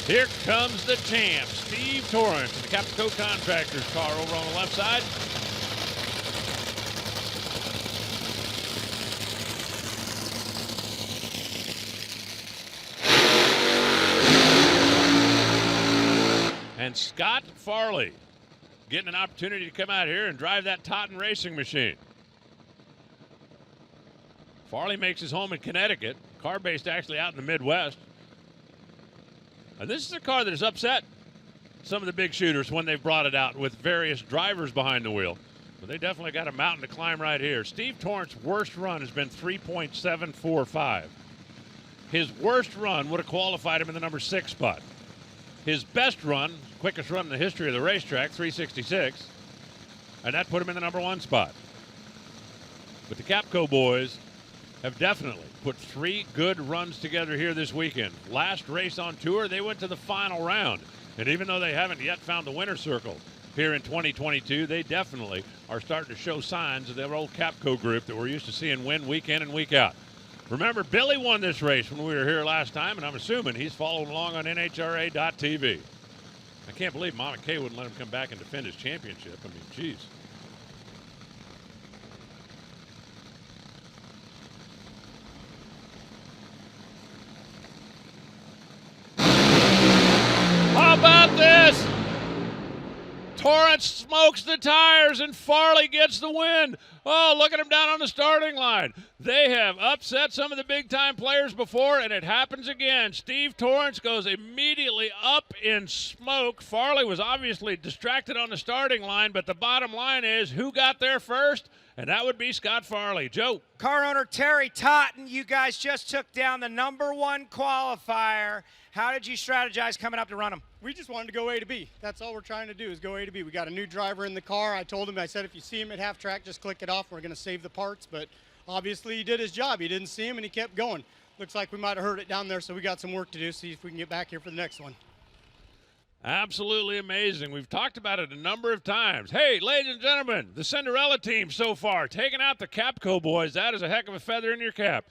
Here comes the champ, Steve Torrence, in the Capco Contractors car over on the left side. And Scott Farley getting an opportunity to come out here and drive that Totten racing machine. Farley makes his home in Connecticut, car based actually out in the Midwest. And this is a car that has upset some of the big shooters when they've brought it out with various drivers behind the wheel. But they definitely got a mountain to climb right here. Steve Torrance's worst run has been 3.745. His worst run would have qualified him in the number 6 spot. His best run, quickest run in the history of the racetrack, 366, and that put him in the number 1 spot. But the Capco boys have definitely put 3 good runs together here this weekend. Last race on tour, they went to the final round. And even though they haven't yet found the winner's circle here in 2022, they definitely are starting to show signs of their old Capco group that we're used to seeing win week in and week out. Remember, Billy won this race when we were here last time, and I'm assuming he's following along on NHRA.tv. I can't believe Mama Kay wouldn't let him come back and defend his championship. I mean, geez. How about this? Torrence smokes the tires and Farley gets the win. Oh, look at him down on the starting line. They have upset some of the big-time players before, and it happens again. Steve Torrence goes immediately up in smoke. Farley was obviously distracted on the starting line, but the bottom line is who got there first? And that would be Scott Farley. Joe. Car owner Terry Totten, you guys just took down the number 1 qualifier. How did you strategize coming up to run them? We just wanted to go A to B. That's all we're trying to do is go A to B. We got a new driver in the car. I told him, I said, if you see him at half track, just click it off. We're going to save the parts. But obviously he did his job. He didn't see him and he kept going. Looks like we might have heard it down there, so we got some work to do, see if we can get back here for the next one. Absolutely amazing. We've talked about it a number of times. Hey, ladies and gentlemen, the Cinderella team so far, taking out the Capco boys. That is a heck of a feather in your cap.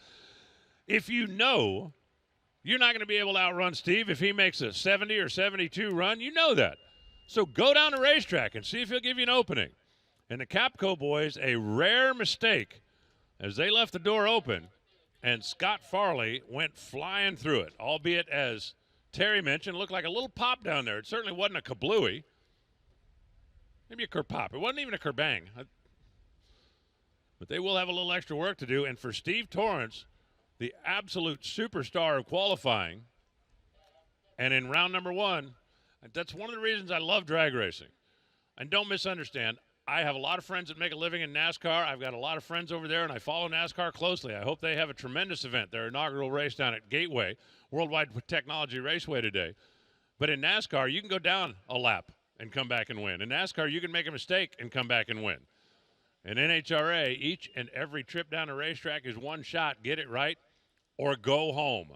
If you know you're not going to be able to outrun Steve if he makes a 70 or 72 run, you know that. So go down the racetrack and see if he'll give you an opening. And the Capco boys, a rare mistake as they left the door open, and Scott Farley went flying through it, albeit as Terry mentioned, looked like a little pop down there. It certainly wasn't a kablooey. Maybe a kerpop. It wasn't even a kerbang. But they will have a little extra work to do. And for Steve Torrence, the absolute superstar of qualifying, and in round number 1, that's one of the reasons I love drag racing. And don't misunderstand, I have a lot of friends that make a living in NASCAR. I've got a lot of friends over there, and I follow NASCAR closely. I hope they have a tremendous event, their inaugural race down at Gateway, Worldwide Technology Raceway today. But in NASCAR, you can go down a lap and come back and win. In NASCAR, you can make a mistake and come back and win. In NHRA, each and every trip down the racetrack is one shot. Get it right or go home.